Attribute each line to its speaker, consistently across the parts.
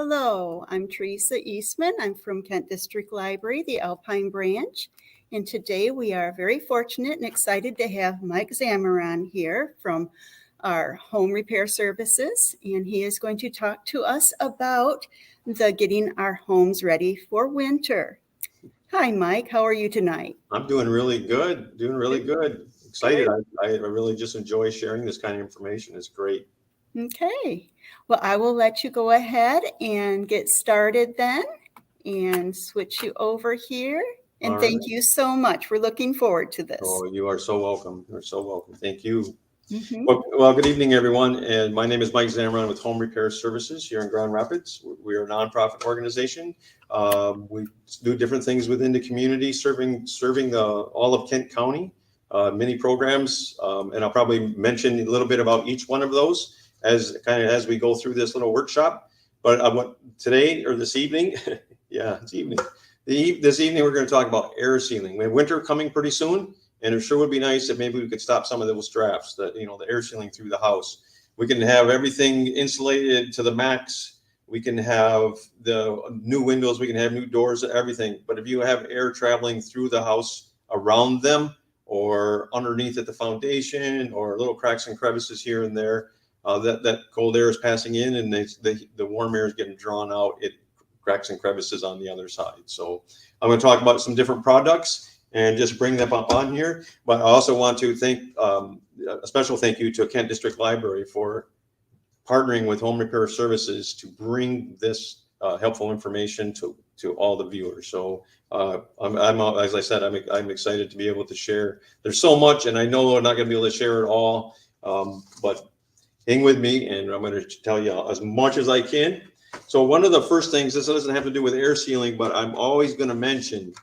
Speaker 1: Hello, I'm Teresa Eastman. I'm from Kent District Library, the Alpine branch. And today we are very fortunate and excited to have Mike Zamaron here from our home repair services. And he is going to talk to us about getting our homes ready for winter. Hi, Mike. How are you tonight?
Speaker 2: I'm doing really good. Excited. I really just enjoy sharing this kind of information. It's great.
Speaker 1: Okay. Well, I will let you go ahead and get started then and switch you over here. And thank you so much. We're looking forward to this.
Speaker 2: Oh, you are so welcome. You're so welcome. Thank you. Well, good evening, everyone. And my name is Mike Zamaron with Home Repair Services here in Grand Rapids. We are a nonprofit organization. We do different things within the community, serving all of Kent County, many programs. And I'll probably mention a little bit about each one of those as we go through this little workshop. But today or this evening, it's evening. This evening, we're going to talk about air sealing. We have winter coming pretty soon. And it sure would be nice if maybe we could stop some of those drafts, the air sealing through the house. We can have everything insulated to the max. We can have the new windows. We can have new doors, everything. But if you have air traveling through the house around them or underneath at the foundation or little cracks and crevices here and there, that cold air is passing in and the warm air is getting drawn out. It cracks and crevices on the other side. So I'm going to talk about some different products and just bring them up on here. But I also want to thank a special thank you to Kent District Library for partnering with Home Repair Services to bring this helpful information to all the viewers. So as I said, I'm excited to be able to share. There's so much, and I know I'm not going to be able to share it all, but hang with me, and I'm going to tell you as much as I can. So one of the first things, this doesn't have to do with air sealing, but I'm always going to mention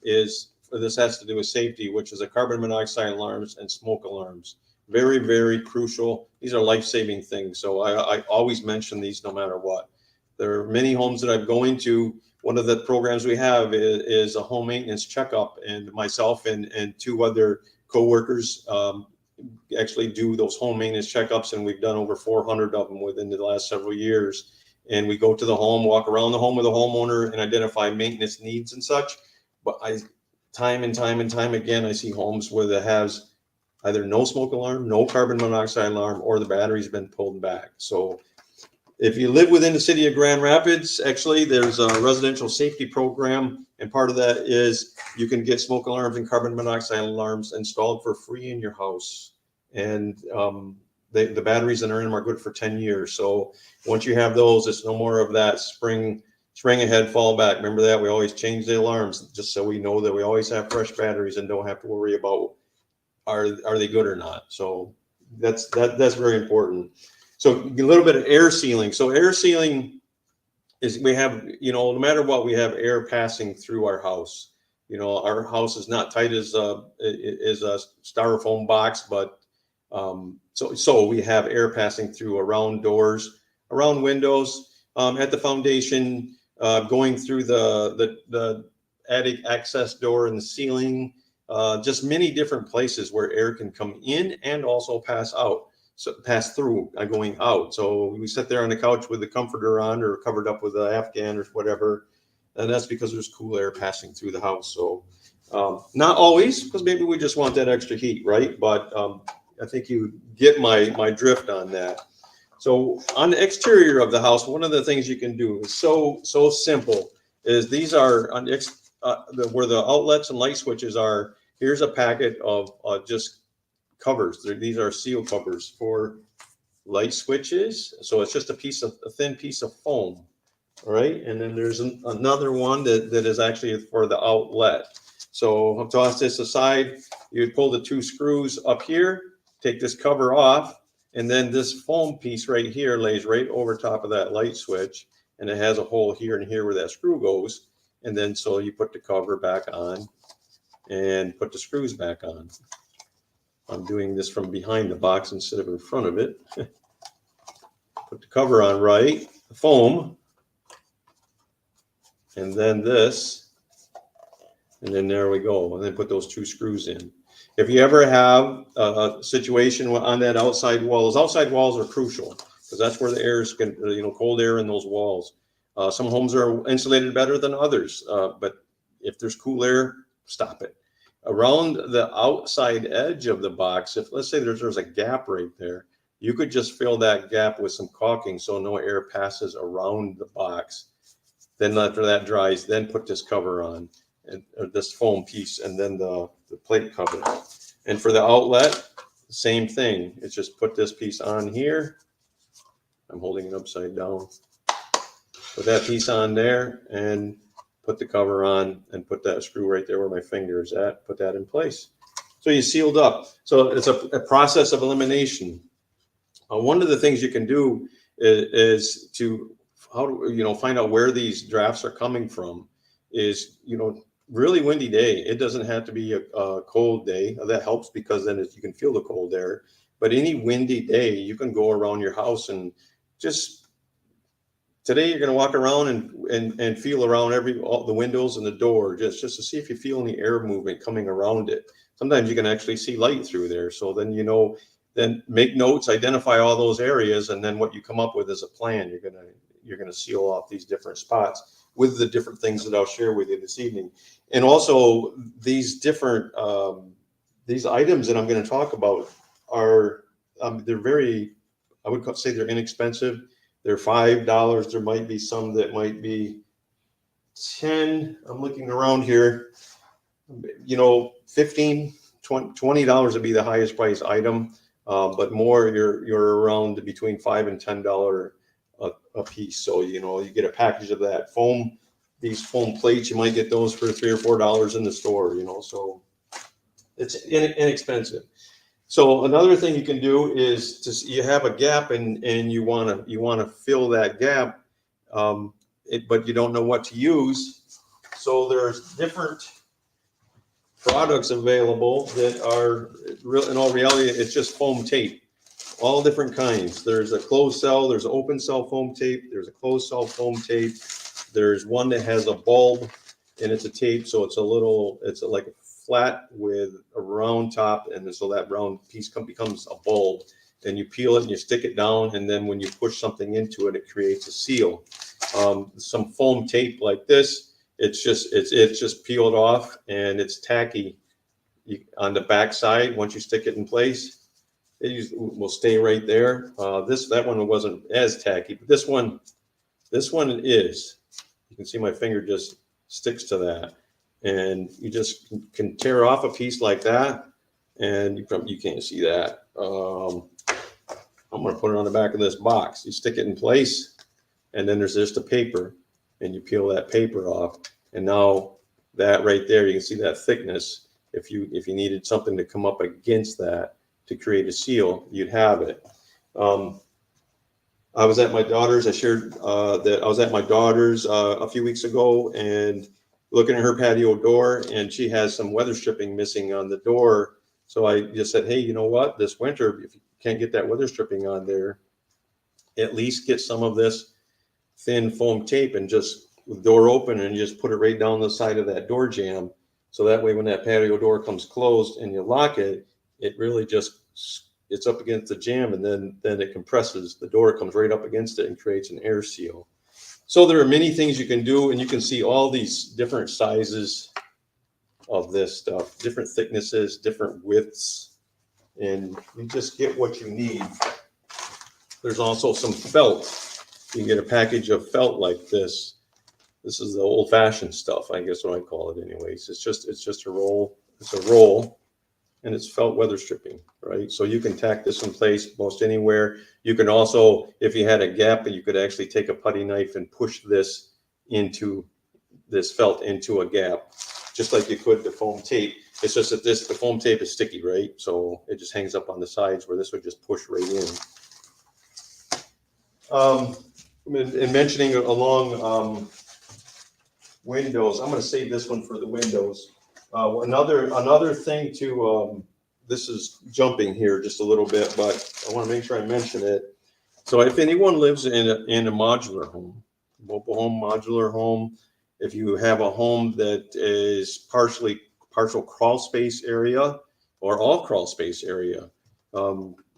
Speaker 2: this has to do with safety, which is a carbon monoxide alarms and smoke alarms. Very, very crucial. These are life-saving things. So I always mention these no matter what. There are many homes that I'm going to. One of the programs we have is a home maintenance checkup, and myself and two other coworkers actually do those home maintenance checkups, and we've done over 400 of them within the last several years. And we go to the home, walk around the home with a homeowner and identify maintenance needs and such. But time and time again, I see homes where it has either no smoke alarm, no carbon monoxide alarm, or the battery's been pulled back. So if you live within the city of Grand Rapids, actually, there's a residential safety program. And part of that is you can get smoke alarms and carbon monoxide alarms installed for free in your house. And the batteries that are in them are good for 10 years. So once you have those, it's no more of that spring ahead, fall back. Remember that we always change the alarms just so we know that we always have fresh batteries and don't have to worry about are they good or not. So that's very important. So a little bit of air sealing. So air sealing is we have, no matter what, we have air passing through our house. Our house is not tight as a styrofoam box, but so we have air passing through around doors, around windows, at the foundation, going through the attic access door and the ceiling, just many different places where air can come in and also pass through going out. So we sit there on the couch with the comforter on or covered up with an Afghan or whatever, and that's because there's cool air passing through the house. So not always, because maybe we just want that extra heat, right? But I think you get my drift on that. So on the exterior of the house, one of the things you can do is so simple. Is these are on where the outlets and light switches are. Here's a packet of just covers. These are seal covers for light switches. So it's just a thin piece of foam, all right? And then there's another one that is actually for the outlet. So I'll toss this aside. You would pull the two screws up here, take this cover off, and then this foam piece right here lays right over top of that light switch, and it has a hole here and here where that screw goes. And then so you put the cover back on and put the screws back on. I'm doing this from behind the box instead of in front of it. Put the cover on right, the foam, and then this, and then there we go. And then put those two screws in. If you ever have a situation on that outside wall, those outside walls are crucial. because that's where the air is going, cold air in those walls. Some homes are insulated better than others, but if there's cool air, stop it. Around the outside edge of the box, if let's say there's a gap right there, you could just fill that gap with some caulking so no air passes around the box. Then after that dries, then put this cover on, and this foam piece, and then the plate cover. And for the outlet, same thing. It's just put this piece on here. I'm holding it upside down. Put that piece on there and put the cover on and put that screw right there where my finger is at. Put that in place. So you sealed up. So it's a process of elimination. One of the things you can do is to find out where these drafts are coming from. Is really windy day. It doesn't have to be a cold day. That helps because then you can feel the cold air. But any windy day, you can go around your house and just today you're going to walk around and feel around all the windows and the door just to see if you feel any air movement coming around it. Sometimes you can actually see light through there. So then then make notes, identify all those areas, and then what you come up with is a plan. You're gonna seal off these different spots with the different things that I'll share with you this evening. And also these different these items that I'm going to talk about are they're very, I would say they're inexpensive. They're $5. There might be some that might be 10. I'm looking around here. 15, $20 would be the highest price item. But more, you're around between $5 and $10 a piece. So you get a package of that foam. These foam plates, you might get those for $3 or $4 in the store. So it's inexpensive. So another thing you can do is you have a gap and you want to fill that gap, but you don't know what to use. So there's different products available that are real. In all reality, it's just foam tape, all different kinds. There's a closed cell, there's open cell foam tape, there's a closed cell foam tape. There's one that has a bulb and it's a tape, so it's like a flat with a round top, and so that round piece becomes a bulb. And you peel it and you stick it down, and then when you push something into it, it creates a seal. Some foam tape like this. It's just peeled off and it's tacky on the back side. Once you stick it in place, it will stay right there. That one wasn't as tacky, but this one is. You can see my finger just sticks to that, and you just can tear off a piece like that, and you can't see that. I'm going to put it on the back of this box. You stick it in place, and then there's just a paper. And you peel that paper off, and now that right there, you can see that thickness. If you needed something to come up against that to create a seal, you'd have it. I was at my daughter's. I shared that I was at my daughter's a few weeks ago and looking at her patio door, and she has some weather stripping missing on the door. So I just said, hey, you know what? This winter, if you can't get that weather stripping on there, at least get some of this thin foam tape and just with the door open and just put it right down the side of that door jamb. So that way, when that patio door comes closed and you lock it, it really it's up against the jamb, and then it compresses. The door comes right up against it and creates an air seal. So there are many things you can do, and you can see all these different sizes of this stuff, different thicknesses, different widths, and you just get what you need. There's also some felt. You can get a package of felt like this. This is the old-fashioned stuff, I guess what I call it anyways. It's just a roll. It's a roll, and it's felt weather stripping, right? So you can tack this in place most anywhere. You can also, if you had a gap, you could actually take a putty knife and push this felt into a gap, just like you could the foam tape. It's just that the foam tape is sticky, right? So it just hangs up on the sides where this would just push right in. And mentioning along windows, I'm going to save this one for the windows. Another thing to this is jumping here just a little bit, but I want to make sure I mention it. So if anyone lives in a modular home, mobile home, modular home, if you have a home that is partial crawl space area or all crawl space area,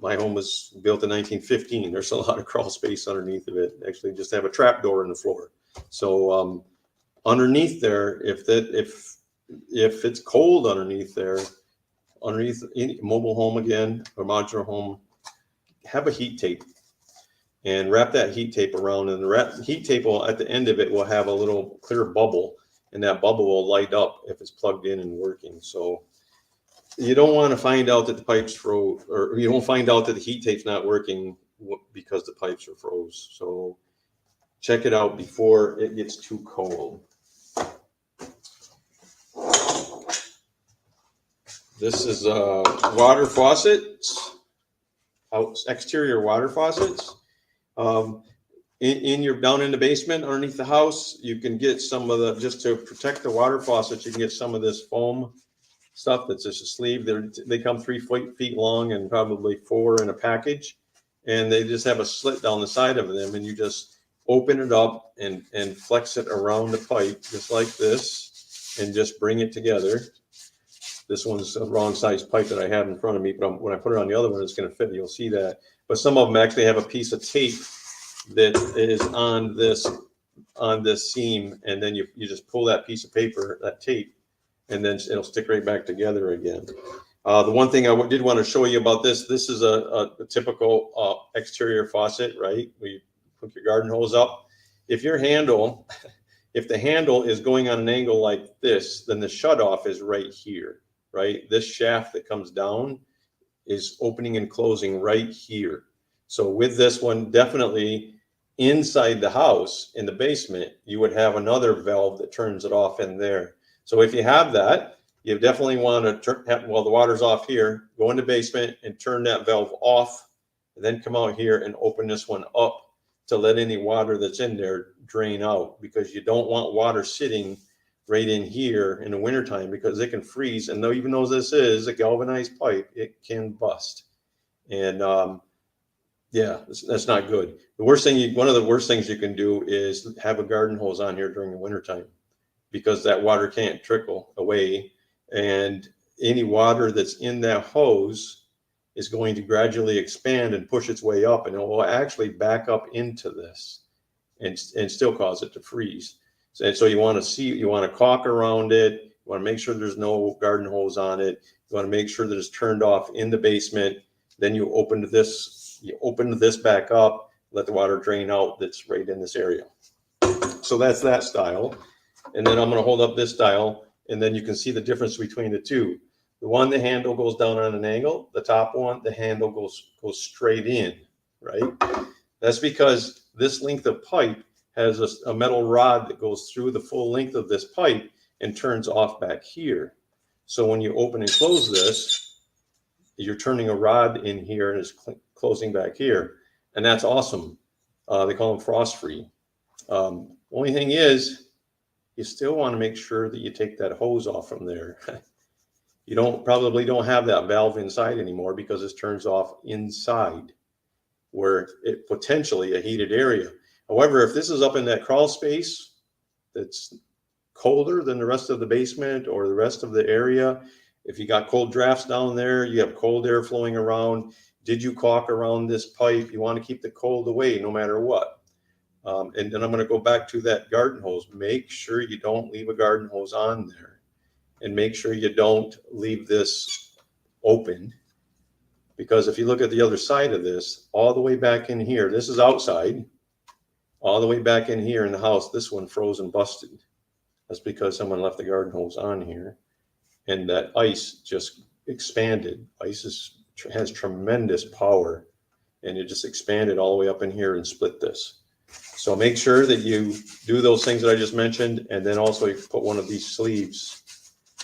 Speaker 2: My home was built in 1915. There's a lot of crawl space underneath of it. Actually, just have a trap door in the floor. So underneath there, if it's cold underneath there, underneath any mobile home again or modular home, have a heat tape and wrap that heat tape around. And the heat tape will, at the end of it, will have a little clear bubble, and that bubble will light up if it's plugged in and working. So you don't want to find out that the pipes froze, or you don't find out that the heat tape's not working because the pipes are froze. So check it out before it gets too cold. This is water faucets, exterior water faucets. In your down in the basement underneath the house, you can get some of the, just to protect the water faucets, you can get some of this foam stuff that's just a sleeve. They come 3 feet long and probably 4 in a package, and they just have a slit down the side of them, and you just open it up and flex it around the pipe just like this, and just bring it together. This one's a wrong size pipe that I have in front of me, but when I put it on the other one, it's going to fit. You'll see that. But some of them actually have a piece of tape that is on this seam, and then you just pull that piece of paper, that tape, and then it'll stick right back together again. The one thing I did want to show you about this is a typical exterior faucet, right? Where you hook your garden hose up. If the handle is going on an angle like this, then the shutoff is right here, right? This shaft that comes down is opening and closing right here. So with this one, definitely inside the house in the basement, you would have another valve that turns it off in there. So if you have that, you definitely want to turn, while the water's off here, go in the basement and turn that valve off, and then come out here and open this one up to let any water that's in there drain out, because you don't want water sitting right in here in the wintertime, because it can freeze. And though, even though this is a galvanized pipe, it can bust. And yeah, that's not good. The worst thing, one of the worst things you can do is have a garden hose on here during the wintertime, because that water can't trickle away, and any water that's in that hose is going to gradually expand and push its way up, and it will actually back up into this and still cause it to freeze. And so you want to caulk around it. You want to make sure there's no garden hose on it. You want to make sure that it's turned off in the basement. Then you open this back up, let the water drain out that's right in this area. So that's that style. And then I'm going to hold up this style, and then you can see the difference between the two. The one, the handle goes down on an angle. The top one, the handle goes straight in, right? That's because this length of pipe has a metal rod that goes through the full length of this pipe and turns off back here. So when you open and close this, you're turning a rod in here and it's closing back here. And that's awesome. They call them frost-free. Only thing is, you still want to make sure that you take that hose off from there. You probably don't have that valve inside anymore, because it turns off inside where it potentially a heated area. However, if this is up in that crawl space that's colder than the rest of the basement or the rest of the area, if you got cold drafts down there, you have cold air flowing around, did you caulk around this pipe? You want to keep the cold away no matter what. And then I'm going to go back to that garden hose. Make sure you don't leave a garden hose on there, and make sure you don't leave this open, because if you look at the other side of this, all the way back in here, this is outside, all the way back in here in the house, this one froze and busted. That's because someone left the garden hose on here, and that ice just expanded. Ice has tremendous power, and it just expanded all the way up in here and split this. So make sure that you do those things that I just mentioned, and then also you put one of these sleeves,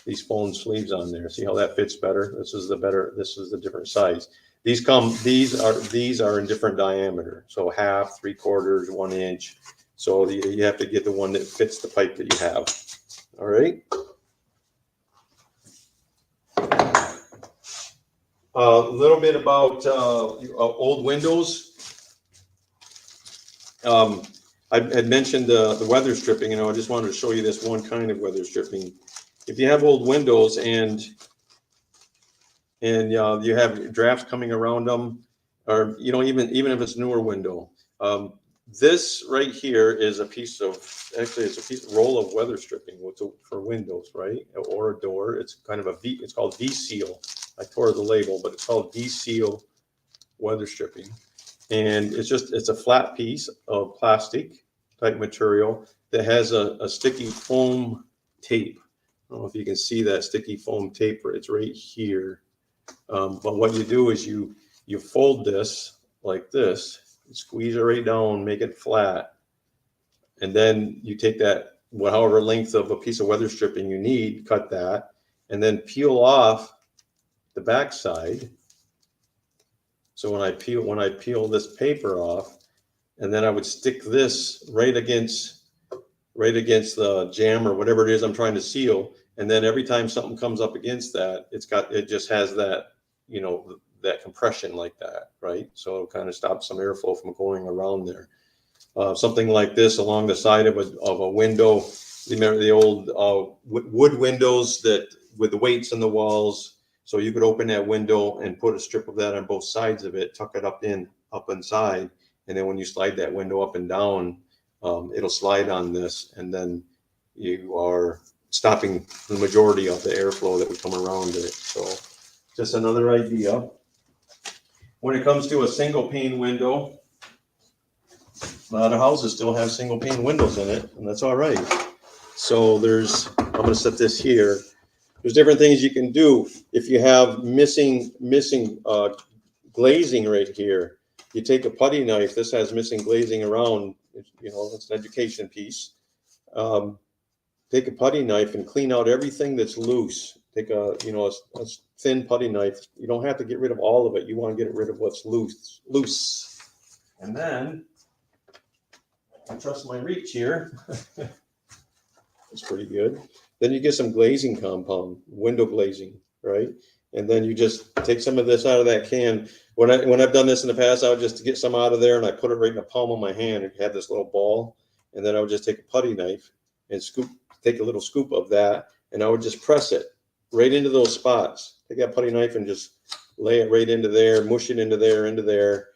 Speaker 2: these foam sleeves on there. See how that fits better? This is the different size. These are in different diameter. So 1/2, 3/4, 1 inch. So you have to get the one that fits the pipe that you have. All right. A little bit about old windows. I had mentioned the weather stripping, and I just wanted to show you this one kind of weather stripping. If you have old windows and you have drafts coming around them, or even if it's newer window. This right here is a piece of, actually it's a roll of weather stripping for windows, right? Or a door. It's kind of it's called V-Seal. I tore the label, but it's called V-Seal weather stripping. And it's a flat piece of plastic type material that has a sticky foam tape. I don't know if you can see that sticky foam tape. It's right here. But what you do is you fold this like this, squeeze it right down, make it flat, and then you take that however length of a piece of weather stripping you need, cut that, and then peel off the back side. So when I peel this paper off, and then I would stick this right against the jamb or whatever it is I'm trying to seal, and then every time something comes up against that, it just has that, that compression like that, right? So it'll kind of stop some airflow from going around there. Something like this along the side of a window. Remember the old wood windows that with the weights in the walls. So you could open that window and put a strip of that on both sides of it, tuck it up inside, and then when you slide that window up and down, it'll slide on this, and then you are stopping the majority of the airflow that would come around it. So just another idea. When it comes to a single pane window, a lot of houses still have single pane windows in it, and that's all right. So I'm going to set this here. There's different things you can do. If you have missing glazing right here, you take a putty knife. This has missing glazing around. It's an education piece. Take a putty knife and clean out everything that's loose. Take a thin putty knife. You don't have to get rid of all of it. You want to get rid of what's loose. And then I trust my reach here. It's pretty good. Then you get some glazing compound, window glazing, right? And then you just take some of this out of that can. When I've done this in the past, I would just get some out of there and I put it right in the palm of my hand and have this little ball. And then I would just take a putty knife and take a little scoop of that, and I would just press it right into those spots. Take that putty knife and just lay it right into there, mush it into there,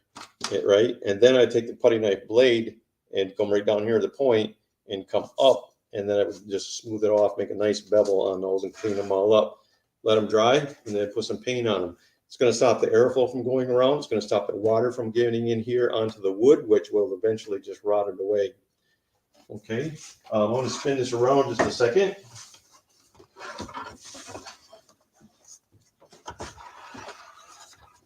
Speaker 2: right? And then I take the putty knife blade and come right down here at the point and come up, and then I would just smooth it off, make a nice bevel on those and clean them all up. Let them dry, and then put some paint on them. It's going to stop the airflow from going around. It's going to stop the water from getting in here onto the wood, which will eventually just rot it away. Okay, I want to spin this around just a second.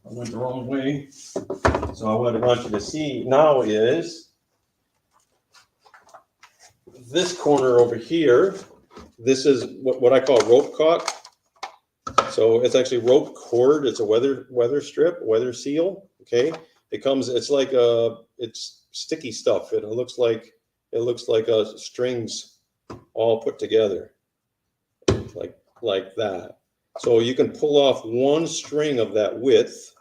Speaker 2: I went the wrong way. So what I want you to see now is this corner over here. This is what I call rope caulk. So it's actually rope cord. It's a weather strip, weather seal. Okay, it's sticky stuff. It looks like strings all put together, like that. So you can pull off one string of that width.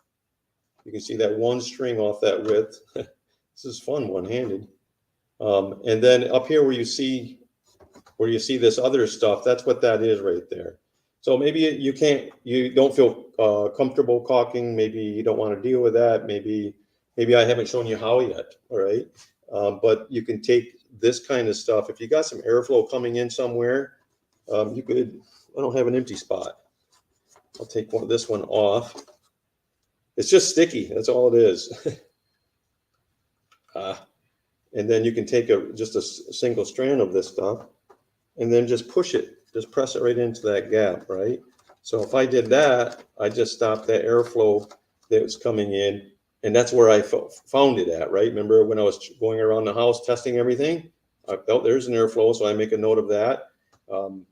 Speaker 2: You can see that one string off that width. This is fun, one-handed. And then up here where you see this other stuff, that's what that is right there. So maybe you don't feel comfortable caulking. Maybe you don't want to deal with that. Maybe I haven't shown you how yet. All right. But you can take this kind of stuff. If you got some airflow coming in somewhere, you could. I don't have an empty spot. I'll take this one off. It's just sticky. That's all it is. And then you can take just a single strand of this stuff, and then just push it. Just press it right into that gap, right? So if I did that, I just stopped that airflow that was coming in, and that's where I found it at, right? Remember when I was going around the house testing everything? I felt there's an airflow, so I make a note of that.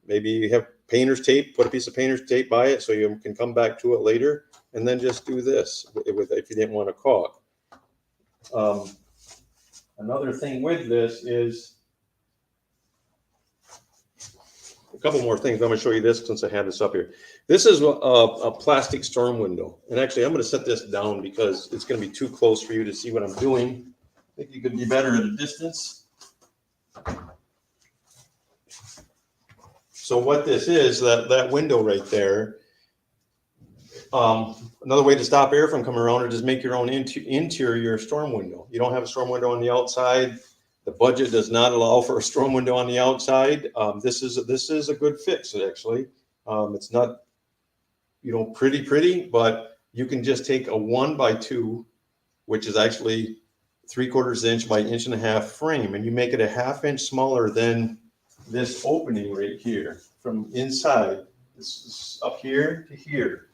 Speaker 2: Maybe you have painter's tape, put a piece of painter's tape by it so you can come back to it later, and then just do this if you didn't want to caulk. Another thing with this is a couple more things. I'm going to show you this since I have this up here. This is a plastic storm window. And actually, I'm going to set this down because it's going to be too close for you to see what I'm doing. I think you could be better at a distance. So what this is, that window right there, Another way to stop air from coming around it is make your own interior storm window. You don't have a storm window on the outside. The budget does not allow for a storm window on the outside. This is a good fix, actually. It's not, pretty, but you can just take a 1x2, which is actually 3/4 inch by 1.5 inch frame, and you make it a 1/2 inch smaller than this opening right here from inside. This is up here to here.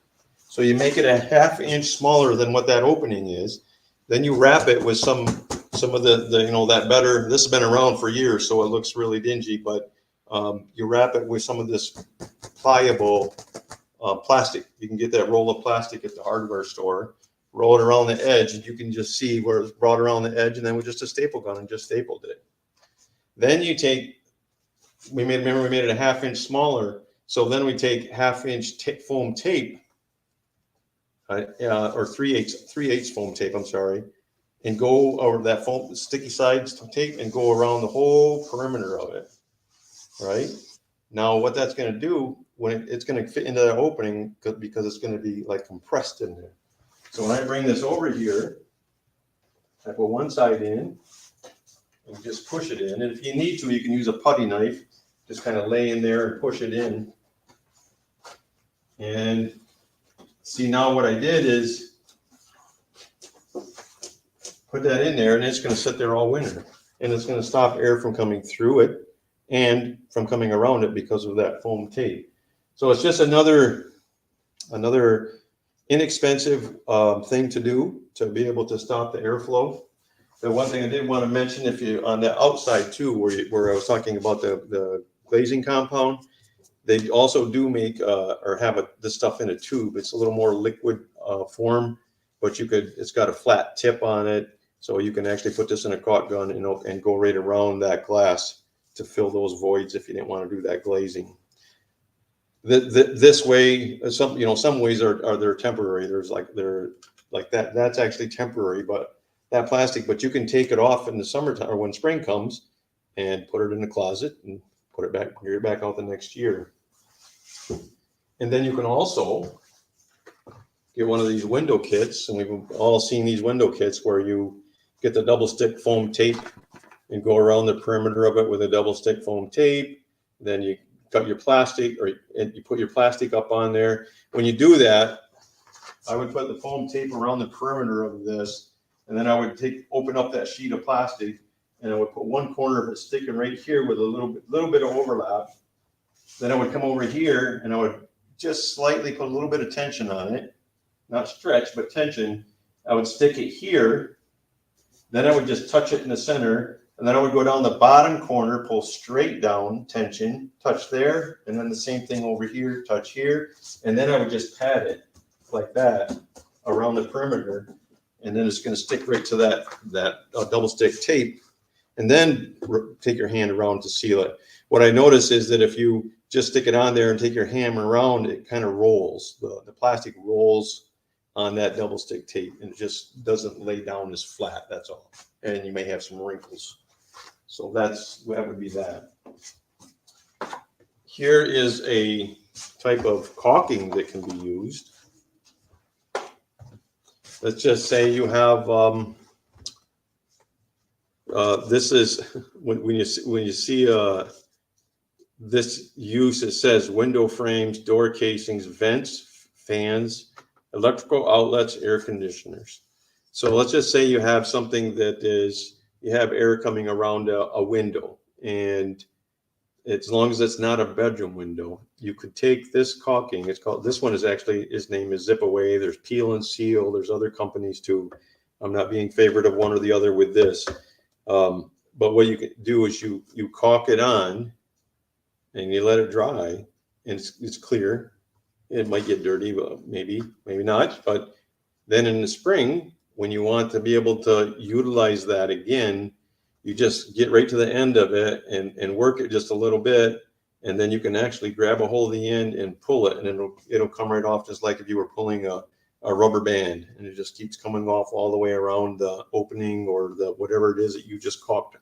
Speaker 2: So you make it a 1/2 inch smaller than what that opening is. Then you wrap it with some of the that better. This has been around for years, so it looks really dingy, but you wrap it with some of this pliable plastic. You can get that roll of plastic at the hardware store. Roll it around the edge, and you can just see where it's brought around the edge, and then with just a staple gun and just stapled it. Then you take, we made it a 1/2 inch smaller. So then we take 1/2 inch foam tape, or 3/8 foam tape, I'm sorry, and go over that foam sticky sides tape and go around the whole perimeter of it. Right now, what that's going to do when it's going to fit into that opening, because it's going to be like compressed in there. So when I bring this over here, I put one side in and just push it in. And if you need to, you can use a putty knife, just kind of lay in there and push it in. And see, now what I did is put that in there, and it's going to sit there all winter. And it's going to stop air from coming through it and from coming around it because of that foam tape. So it's just another inexpensive thing to do to be able to stop the airflow. The one thing I did want to mention, if you on the outside too, where I was talking about the glazing compound, they also do make or have this stuff in a tube. It's a little more liquid form, but it's got a flat tip on it, so you can actually put this in a caulk gun and go right around that glass to fill those voids if you didn't want to do that glazing. This way, some ways they're temporary. They're like that. That's actually temporary, but that plastic. But you can take it off in the summertime or when spring comes, and put it in the closet and put it back. Bring it back out the next year. And then you can also get one of these window kits, and we've all seen these window kits where you get the double stick foam tape and go around the perimeter of it with a double stick foam tape. Then you cut your plastic, and you put your plastic up on there. When you do that, I would put the foam tape around the perimeter of this, and then I would open up that sheet of plastic, and I would put one corner of it sticking right here with a little bit of overlap. Then I would come over here, and I would just slightly put a little bit of tension on it, not stretch, but tension. I would stick it here. Then I would just touch it in the center. And then I would go down the bottom corner, pull straight down, tension, touch there, and then the same thing over here, touch here. And then I would just pat it like that around the perimeter. And then it's going to stick right to that double stick tape. And then take your hand around to seal it. What I notice is that if you just stick it on there and take your hand around, it kind of rolls. The plastic rolls on that double stick tape, and it just doesn't lay down as flat, that's all. And you may have some wrinkles. So that would be that. Here is a type of caulking that can be used. Let's just say you have this is when you see this use, it says window frames, door casings, vents, fans, electrical outlets, air conditioners. So let's just say you have something that you have air coming around a window, and as long as it's not a bedroom window, you could take this caulking. This one is actually, his name is Zip Away. There's Peel and Seal. There's other companies too. I'm not being favored of one or the other with this. But what you can do is you caulk it on and you let it dry, and it's clear. It might get dirty, but maybe not. But then in the spring, when you want to be able to utilize that again, you just get right to the end of it and work it just a little bit, and then you can actually grab a hold of the end and pull it, and it'll come right off, just like if you were pulling a rubber band, and it just keeps coming off all the way around the opening or the whatever it is that you just caulked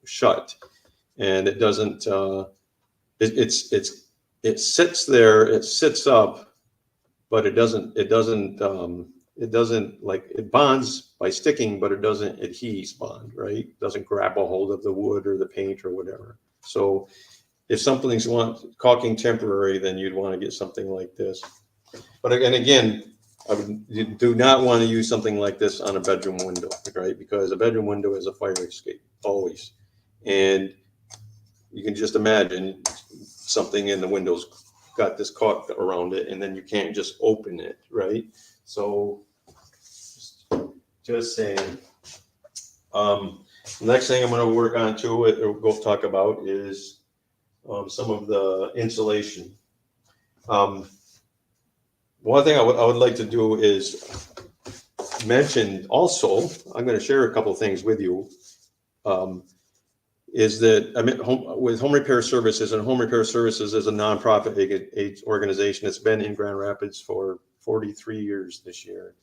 Speaker 2: shut. And it doesn't it sits there, it sits up, but it doesn't like, it bonds by sticking, but it doesn't adhese bond, right? It doesn't grab a hold of the wood or the paint or whatever. So if something's caulking temporary, then you'd want to get something like this. But again, you do not want to use something like this on a bedroom window, right? Because a bedroom window is a fire escape, always. And you can just imagine something in the window's got this caulk around it, and then you can't just open it, right? So just saying. The next thing I'm going to work on too, or go talk about, is some of the insulation. One thing I would like to do is mention also, I'm going to share a couple of things with you, is that with Home Repair Services, and Home Repair Services is a nonprofit organization that's been in Grand Rapids for 43 years this year,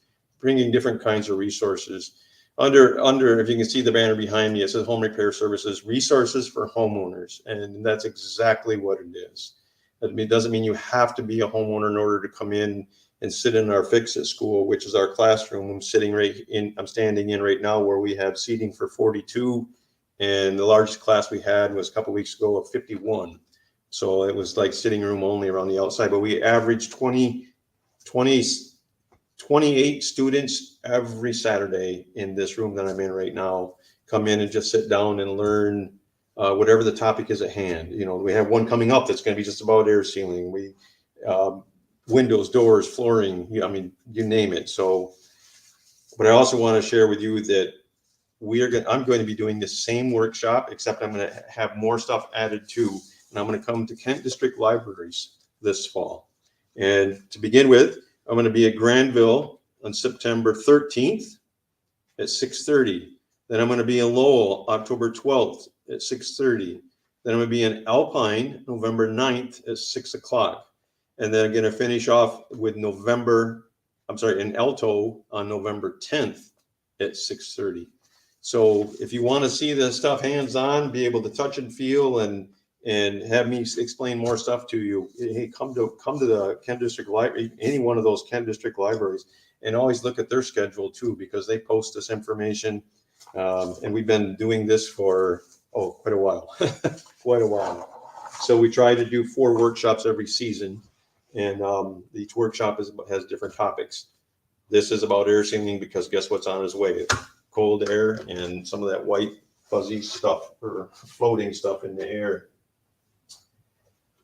Speaker 2: bringing different kinds of resources. Under, if you can see the banner behind me, it says Home Repair Services, resources for homeowners. And that's exactly what it is. It doesn't mean you have to be a homeowner in order to come in and sit in our Fix It school, which is our classroom. I'm standing in right now, where we have seating for 42. And the largest class we had was a couple weeks ago of 51. So it was like sitting room only around the outside, but we averaged 28 students every Saturday in this room that I'm in right now, come in and just sit down and learn whatever the topic is at hand. You know, we have one coming up that's going to be just about air sealing. Windows, doors, flooring, I mean, you name it. So, but I also want to share with you that I'm going to be doing the same workshop, except I'm going to have more stuff added too. And I'm going to come to Kent District Libraries this fall. And to begin with, I'm going to be at Granville on September 13th at 6:30. Then I'm going to be in Lowell October 12th at 6:30. Then I'm going to be in Alpine November 9th at 6 o'clock. And then I'm going to finish off with in Alto on November 10th at 6:30. So if you want to see the stuff hands-on, be able to touch and feel and have me explain more stuff to you, hey, come to the Kent District Library, any one of those Kent District libraries, and always look at their schedule too, because they post this information. And we've been doing this for quite a while, So we try to do 4 workshops every season, and each workshop has different topics. This is about air sealing, because guess what's on its way? Cold air and some of that white fuzzy stuff or floating stuff in the air.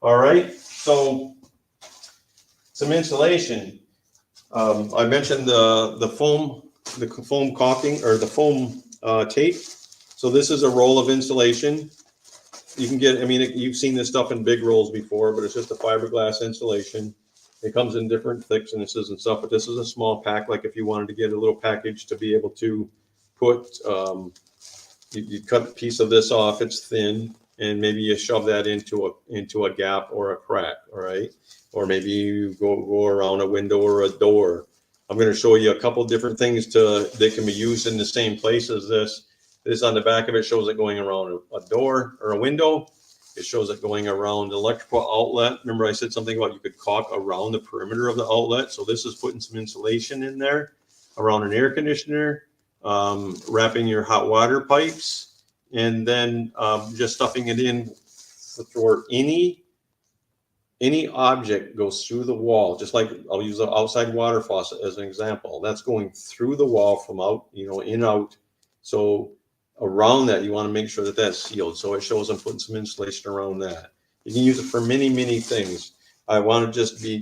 Speaker 2: All right, so some insulation. I mentioned the foam caulking, or the foam tape. So this is a roll of insulation. You can get, you've seen this stuff in big rolls before, but it's just a fiberglass insulation. It comes in different thicknesses and stuff, but this is a small pack. Like if you wanted to get a little package to be able to put, you cut a piece of this off, it's thin, and maybe you shove that into a gap or a crack, all right? Or maybe you go around a window or a door. I'm going to show you a couple different things that can be used in the same place as this. This on the back of it shows it going around a door or a window. It shows it going around the electrical outlet. Remember I said something about you could caulk around the perimeter of the outlet. So this is putting some insulation in there around an air conditioner, wrapping your hot water pipes, and then just stuffing it in for any object goes through the wall. Just like I'll use the outside water faucet as an example. That's going through the wall from out, in, out. So around that, you want to make sure that that's sealed. So it shows I'm putting some insulation around that. You can use it for many, many things. I want to just say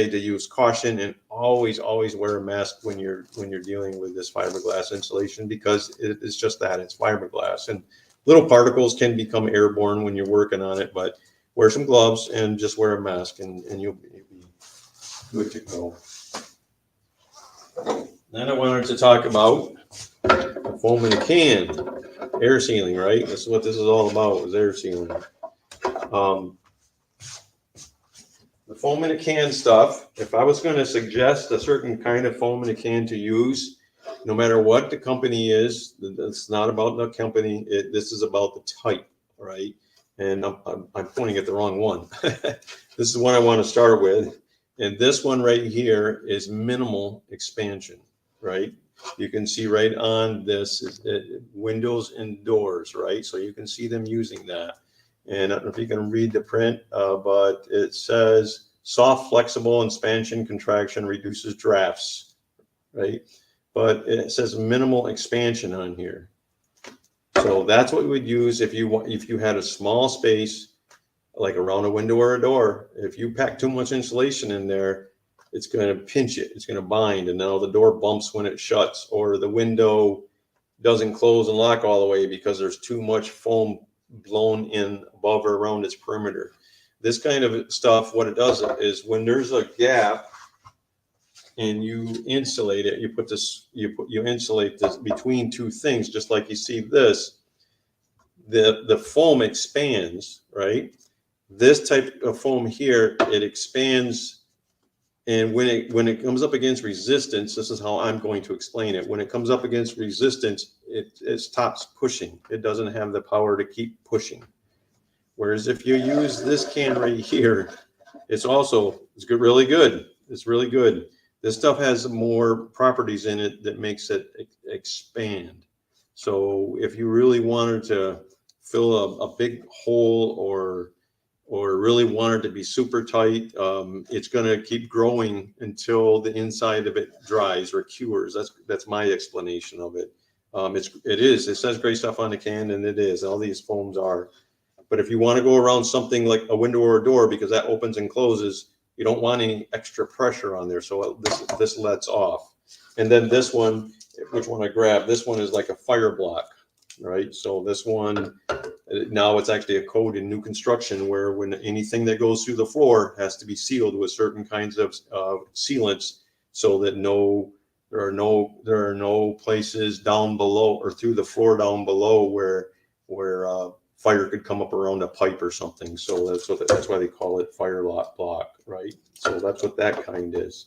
Speaker 2: to use caution, and always wear a mask when you're dealing with this fiberglass insulation, because it's just that, it's fiberglass, and little particles can become airborne when you're working on it. But wear some gloves and just wear a mask, and you'll be good to go. Then I wanted to talk about foam in a can, air sealing, right? This is what this is all about, is air sealing. The foam in a can stuff, if I was going to suggest a certain kind of foam in a can to use, no matter what the company is, it's not about the company, this is about the type, right? And I'm pointing at the wrong one. This is one I want to start with. And this one right here is minimal expansion, right? You can see right on this is windows and doors, right? So you can see them using that. And I don't know if you can read the print, but it says soft, flexible expansion, contraction, reduces drafts, right? But it says minimal expansion on here. So that's what we would use if you had a small space, like around a window or a door. If you pack too much insulation in there, it's going to pinch it. It's going to bind, and now the door bumps when it shuts, or the window doesn't close and lock all the way because there's too much foam blown in above or around its perimeter. This kind of stuff, what it does is when there's a gap and you insulate it, you insulate this between two things, just like you see this, the foam expands, right? This type of foam here, it expands, and when it comes up against resistance, this is how I'm going to explain it. When it comes up against resistance, it stops pushing. It doesn't have the power to keep pushing. Whereas if you use this can right here, it's good, really good. It's really good. This stuff has more properties in it that makes it expand. So if you really wanted to fill a big hole or really want it to be super tight, it's going to keep growing until the inside of it dries or cures. That's my explanation of it. It says great stuff on the can, and it is. All these foams are. But if you want to go around something like a window or a door, because that opens and closes, you don't want any extra pressure on there. So this lets off. And then this one, which one I grabbed, this one is like a fire block, right? So this one, now it's actually a code in new construction where when anything that goes through the floor has to be sealed with certain kinds of sealants, so that there are no places down below or through the floor down below where fire could come up around a pipe or something. So that's why they call it fire block, right? So that's what that kind is.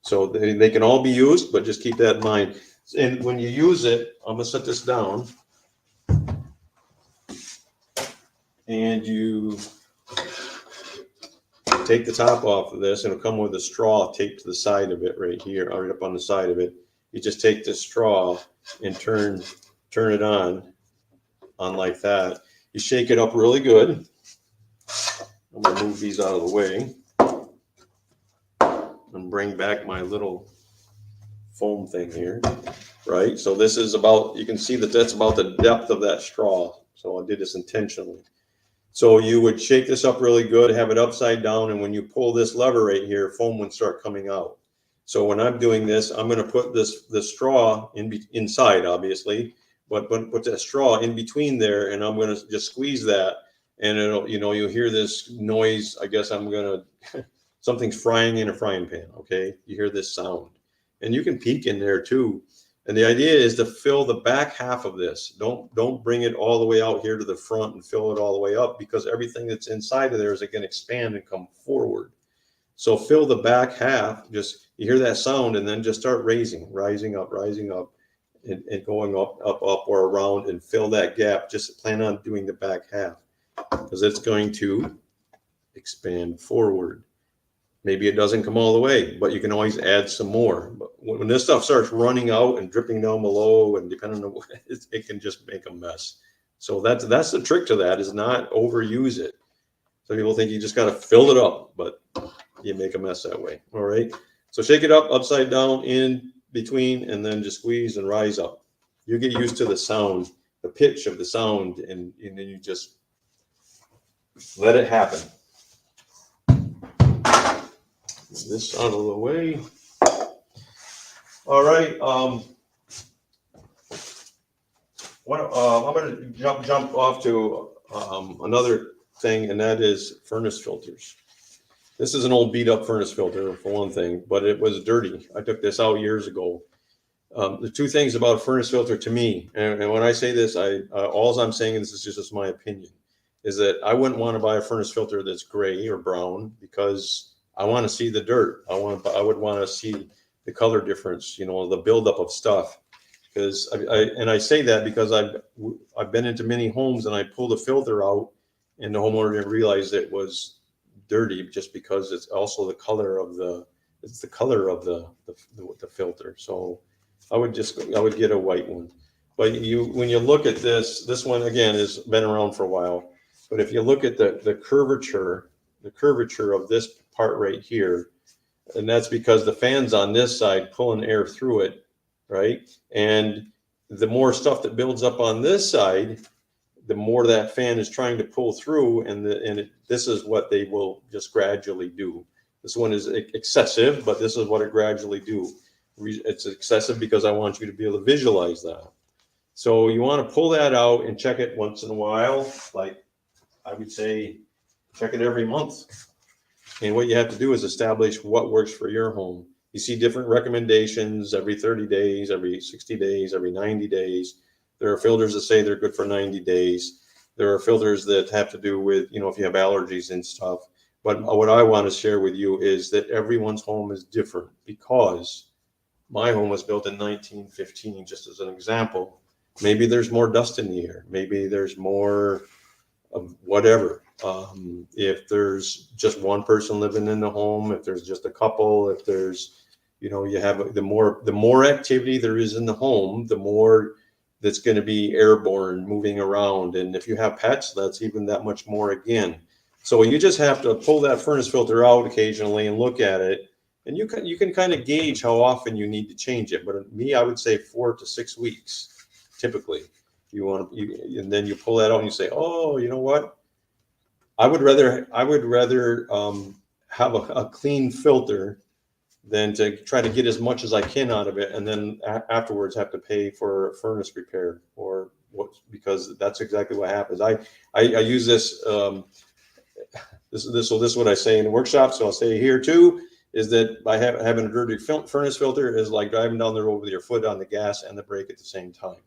Speaker 2: So they can all be used, but just keep that in mind. And when you use it, I'm gonna set this down. And you take the top off of this, and it'll come with a straw taped to the side of it right here, right up on the side of it. You just take this straw and turn it on like that. You shake it up really good. I'm gonna move these out of the way and bring back my little foam thing here, right? So this is you can see that's about the depth of that straw. So I did this intentionally. So you would shake this up really good, have it upside down, and when you pull this lever right here, foam would start coming out. So when I'm doing this, I'm going to put the straw inside, obviously, but put that straw in between there, and I'm going to just squeeze that, and it'll, you'll hear this noise. I guess something's frying in a frying pan. Okay, you hear this sound, and you can peek in there too. And the idea is to fill the back half of this. Don't bring it all the way out here to the front and fill it all the way up, because everything that's inside of there is going to expand and come forward. So fill the back half. You hear that sound, and then just start rising up, and going up or around, and fill that gap. Just plan on doing the back half, because it's going to expand forward. Maybe it doesn't come all the way, but you can always add some more. But when this stuff starts running out and dripping down below, and depending on what, it can just make a mess. So that's the trick to that, is not overuse it. Some people think you just got to fill it up, but you make a mess that way. All right. So shake it up, upside down, in between, and then just squeeze and rise up. You get used to the sound, the pitch of the sound, and then you just let it happen. This out of the way. All right. I'm going to jump off to another thing, and that is furnace filters. This is an old beat up furnace filter, for one thing, but it was dirty. I took this out years ago. The two things about a furnace filter to me, and when I say this, all I'm saying, and this is just my opinion, is that I wouldn't want to buy a furnace filter that's gray or brown, because I want to see the dirt. I would want to see the color difference, the buildup of stuff. Because I say that because I've been into many homes, and I pulled a filter out, and the homeowner didn't realize it was dirty just because it's also the color of the filter. So I would get a white one. But when you look at this one again has been around for a while. But if you look at the curvature of this part right here, and that's because the fan's on this side pulling air through it, right? And the more stuff that builds up on this side, the more that fan is trying to pull through, this is what they will just gradually do. This one is excessive, but this is what it gradually do. It's excessive because I want you to be able to visualize that. So you want to pull that out and check it once in a while. Like I would say, check it every month. And what you have to do is establish what works for your home. You see different recommendations every 30 days, every 60 days, every 90 days. There are filters that say they're good for 90 days. There are filters that have to do with, if you have allergies and stuff. But what I want to share with you is that everyone's home is different, because my home was built in 1915, just as an example. Maybe there's more dust in the air. Maybe there's more of whatever. If there's just one person living in the home, if there's just a couple, if there's, you have the more activity there is in the home, the more that's going to be airborne moving around. And if you have pets, that's even that much more again. So you just have to pull that furnace filter out occasionally and look at it. And you can kind of gauge how often you need to change it. But I would say 4 to 6 weeks, typically. And then you pull that out and you say, oh, you know what? I would rather have a clean filter than to try to get as much as I can out of it, and then afterwards have to pay for a furnace repair because that's exactly what happens. I use this. This is what I say in the workshop. So I'll say here too, is that by having a dirty furnace filter is like driving down the road with your foot on the gas and the brake at the same time.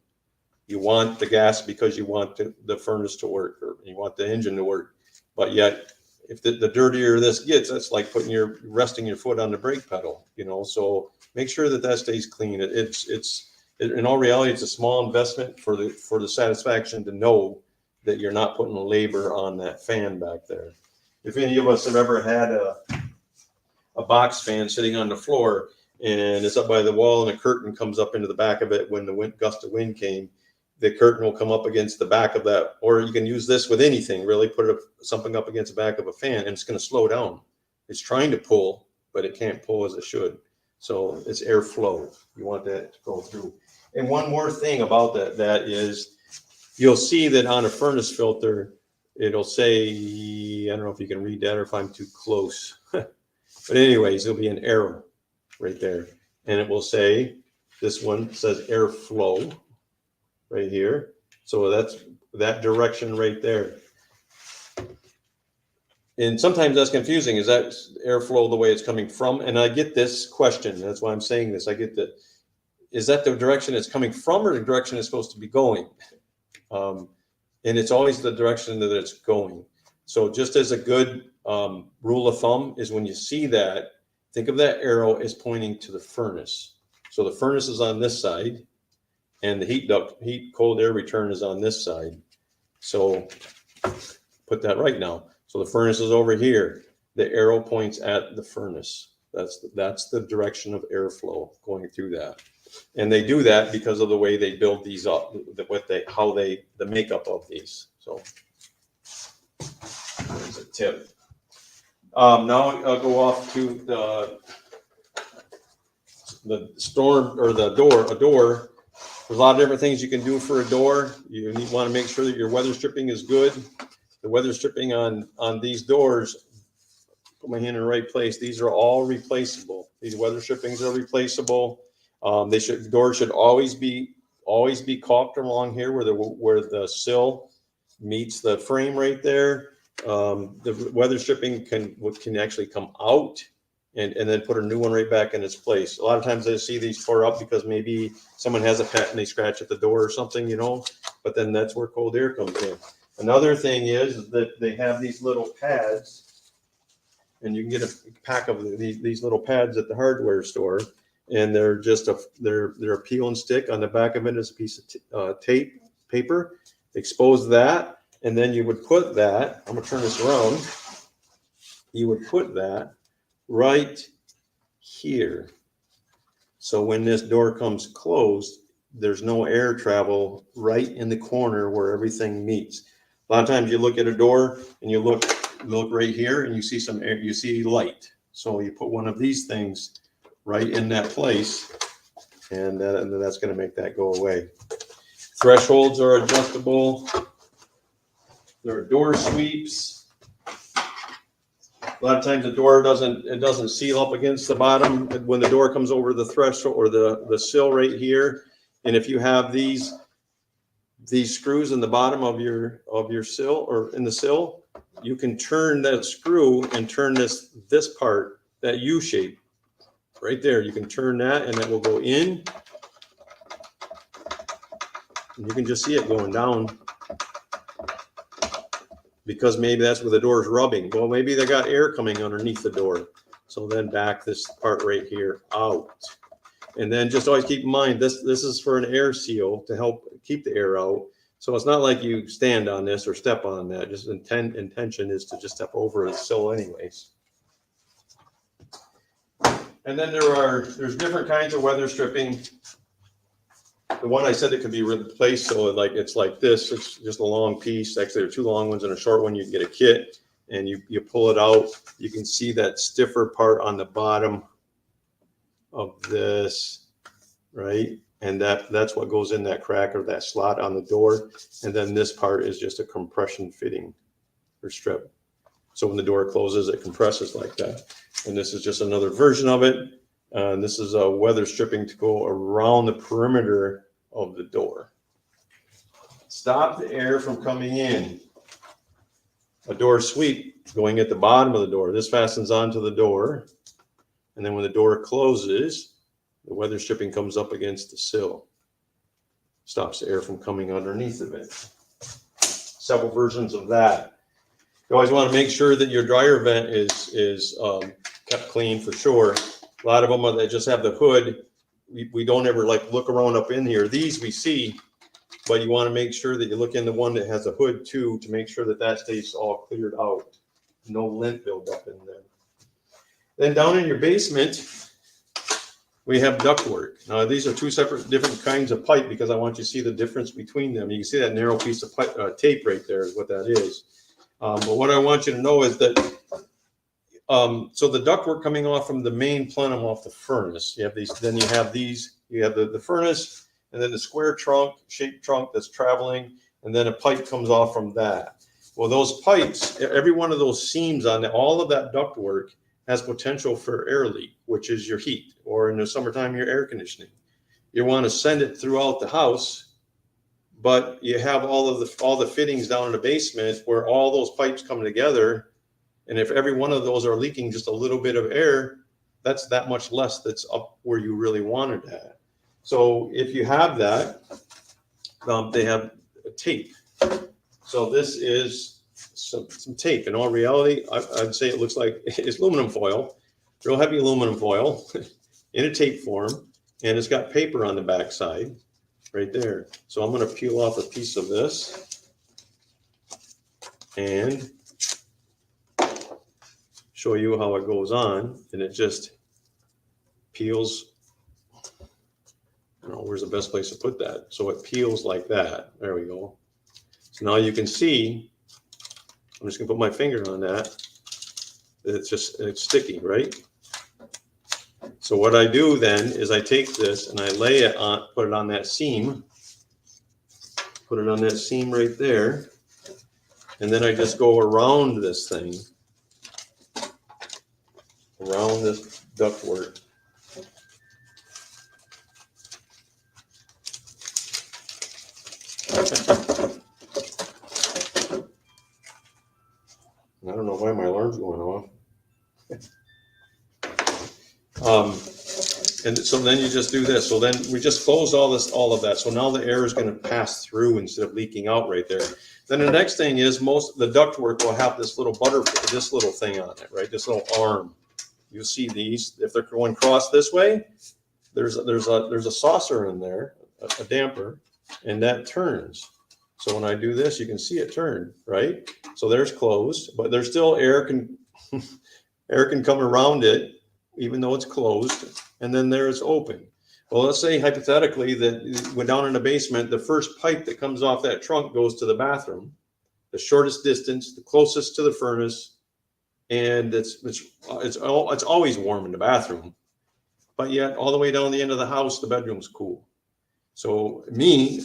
Speaker 2: You want the gas because you want the furnace to work, or you want the engine to work. But yet, if the dirtier this gets, that's like resting your foot on the brake pedal, So make sure that stays clean. In all reality, it's a small investment for the satisfaction to know that you're not putting labor on that fan back there. If any of us have ever had a box fan sitting on the floor and it's up by the wall and a curtain comes up into the back of it when the gust of wind came, the curtain will come up against the back of that. Or you can use this with anything, really put something up against the back of a fan, and it's going to slow down. It's trying to pull, but it can't pull as it should. So it's airflow. You want that to go through. And one more thing about that is you'll see that on a furnace filter, it'll say, I don't know if you can read that or if I'm too close. But anyways, there'll be an arrow right there. And it will say, this one says airflow right here. So that's that direction right there. And sometimes that's confusing. Is that airflow the way it's coming from? And I get this question. That's why I'm saying this. I get that. Is that the direction it's coming from or the direction it's supposed to be going? And it's always the direction that it's going. So just as a good rule of thumb is when you see that, think of that arrow as pointing to the furnace. So the furnace is on this side and the heat cold air return is on this side. So put that right now. So the furnace is over here. The arrow points at the furnace. That's the direction of airflow going through that. And they do that because of the way they build these up, the makeup of these. So there's a tip. Now I'll go off to the storm or the door. A door. There's a lot of different things you can do for a door. You want to make sure that your weather stripping is good. The weather stripping on these doors, put my hand in the right place. These are all replaceable. These weather strippings are replaceable. The doors should always be caulked along here where the sill meets the frame right there. The weather stripping can actually come out and then put a new one right back in its place. A lot of times I see these tore up because maybe someone has a pet and they scratch at the door or something, but then that's where cold air comes in. Another thing is that they have these little pads, and you can get a pack of these little pads at the hardware store, and they're just they're a peel and stick. On the back of it is a piece of paper. Expose that, and then you would put that. I'm gonna turn this around. you would put that right here. So when this door comes closed, there's no air travel right in the corner where everything meets. A lot of times you look at a door and you look right here and you see some air, you see light. So you put one of these things right in that place, and that's going to make that go away. Thresholds are adjustable. There are door sweeps. A lot of times the door doesn't seal up against the bottom when the door comes over the threshold or the sill right here. And if you have these screws in the bottom of your sill or in the sill, you can turn that screw and turn this part, that U shape right there. You can turn that and that will go in. And you can just see it going down, because maybe that's where the door is rubbing. Well, maybe they got air coming underneath the door. So then back this part right here out. And then just always keep in mind, this is for an air seal to help keep the air out. So it's not like you stand on this or step on that. Just intention is to just step over the sill anyways. And then there's different kinds of weather stripping. The one I said it could be replaced, so it's like this. It's just a long piece. Actually, there are two long ones and a short one. You can get a kit, and you pull it out. You can see that stiffer part on the bottom of this, right? And that's what goes in that crack or that slot on the door. And then this part is just a compression fitting or strip. So when the door closes, it compresses like that. And this is just another version of it. And this is a weather stripping to go around the perimeter of the door. Stop the air from coming in. A door sweep going at the bottom of the door. This fastens onto the door. And then when the door closes, the weather stripping comes up against the sill. Stops the air from coming underneath of it. Several versions of that. You always want to make sure that your dryer vent is kept clean for sure. A lot of them they just have the hood. We don't ever look around up in here. These we see, but you want to make sure that you look in the one that has a hood too, to make sure that stays all cleared out. No lint buildup in there. Then down in your basement, we have ductwork. Now these are two different kinds of pipe, because I want you to see the difference between them. You can see that narrow piece of pipe, tape right there is what that is. But what I want you to know is that, so the ductwork coming off from the main plenum off the furnace, you have these, then you have these, you have the furnace, and then the square trunk, shaped trunk that's traveling, and then a pipe comes off from that. Well, those pipes, every one of those seams on all of that ductwork has potential for air leak, which is your heat, or in the summertime, your air conditioning. You want to send it throughout the house, but you have all the fittings down in the basement where all those pipes come together. And if every one of those are leaking just a little bit of air, that's that much less that's up where you really wanted that. So if you have that, they have a tape. So this is some tape. In all reality, I'd say it looks like it's aluminum foil, real heavy aluminum foil in a tape form, and it's got paper on the back side right there. So I'm going to peel off a piece of this and show you how it goes on, and it just peels. I don't know, where's the best place to put that? So it peels like that. There we go. So now you can see, I'm just gonna put my finger on that. It's sticky, right? So what I do then is I take this and I lay it on, put it on that seam, right there. And then I just go around this thing, around this ductwork. I don't know why my alarm's going off. And so then you just do this. So then we just close all of that. So now the air is going to pass through instead of leaking out right there. Then the next thing is most of the ductwork will have this little this little thing on it, right? This little arm. You'll see these. If they're going across this way, there's a saucer in there, a damper, and that turns. So when I do this, you can see it turn, right? So there's closed, but there's still air can Air can come around it, even though it's closed, and then there it's open. Well, let's say hypothetically that when down in the basement, the first pipe that comes off that trunk goes to the bathroom, the shortest distance, the closest to the furnace, and it's always warm in the bathroom, but yet all the way down the end of the house, the bedroom's cool. So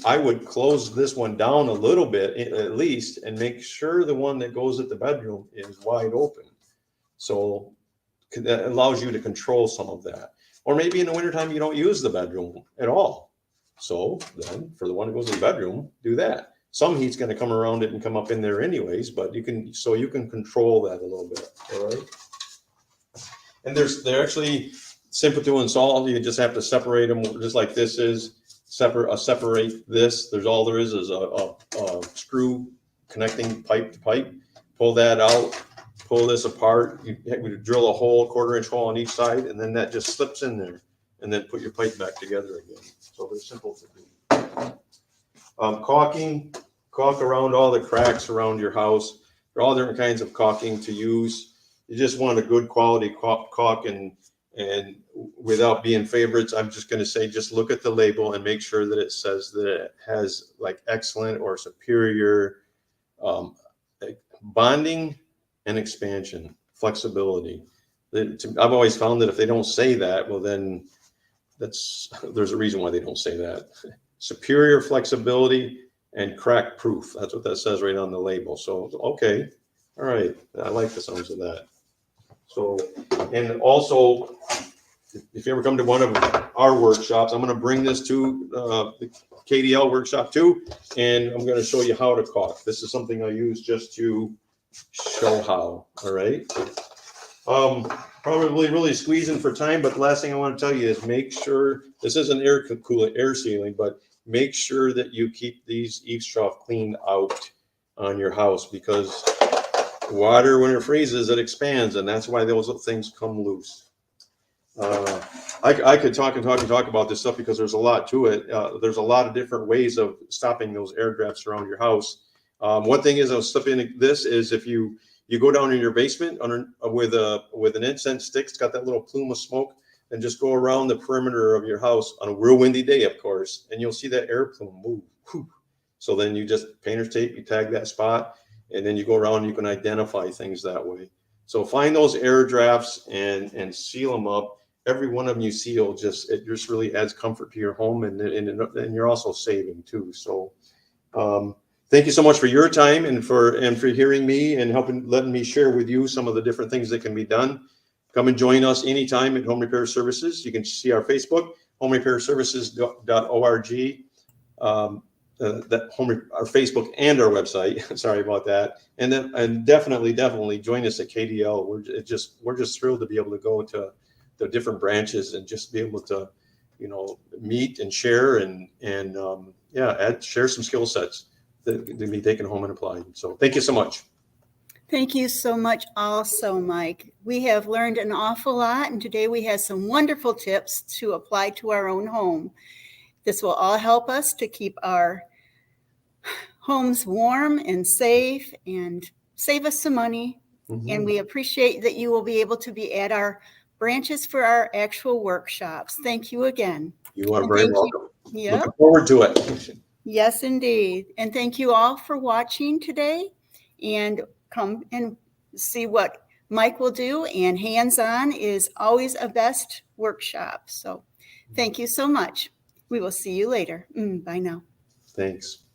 Speaker 2: I would close this one down a little bit at least and make sure the one that goes at the bedroom is wide open. So that allows you to control some of that. Or maybe in the wintertime, you don't use the bedroom at all. So then for the one that goes in the bedroom, do that. Some heat's going to come around it and come up in there anyways, but you can control that a little bit. All right. And they're actually simple to install. You just have to separate them just like this is. Separate this. All there is a screw connecting pipe to pipe. Pull that out. Pull this apart. You drill a hole, 1/4-inch hole on each side, and then that just slips in there. And then put your pipe back together again. So they're simple to do. Caulk around all the cracks around your house. There are all different kinds of caulking to use. You just want a good quality caulk, and without being favorites, I'm just going to say, just look at the label and make sure that it says that it has like excellent or superior bonding and expansion, flexibility. I've always found that if they don't say that, well, then there's a reason why they don't say that. Superior flexibility and crack proof. That's what that says right on the label. So, okay. All right. I like the sounds of that. So, and also, if you ever come to one of our workshops, I'm going to bring this to the KDL workshop too, and I'm going to show you how to caulk. This is something I use just to show how. All right. Probably really squeezing for time, but the last thing I want to tell you is make sure this isn't air sealing, but make sure that you keep these eaves trough cleaned out on your house, because water, when it freezes, it expands, and that's why those things come loose. I could talk about this stuff because there's a lot to it. There's a lot of different ways of stopping those air drafts around your house. One thing is, I'll slip in this, is if you go down in your basement with an incense stick, it's got that little plume of smoke, and just go around the perimeter of your house on a real windy day, of course, and you'll see that air plume move. Whew. So then you just painter's tape, you tag that spot, and then you go around and you can identify things that way. So find those air drafts and seal them up. Every one of them you seal, it just really adds comfort to your home, and you're also saving too. So thank you so much for your time and for hearing me and letting me share with you some of the different things that can be done. Come and join us anytime at Home Repair Services. You can see our Facebook, homerepairservices.org. Our Facebook and our website. Sorry about that. And definitely join us at KDL. We're just thrilled to be able to go to the different branches and just be able to, meet and share and share some skill sets that can be taken home and applied. So thank you so much.
Speaker 1: Thank you so much also, Mike. We have learned an awful lot, and today we have some wonderful tips to apply to our own home. This will all help us to keep our homes warm and safe and save us some money. Mm-hmm. And we appreciate that you will be able to be at our branches for our actual workshops. Thank you again.
Speaker 2: You are very welcome.
Speaker 1: Yep.
Speaker 2: Looking forward to it.
Speaker 1: Yes, indeed. And thank you all for watching today, and come and see what Mike will do. And hands-on is always a best workshop. So thank you so much. We will see you later. Bye now.
Speaker 2: Thanks.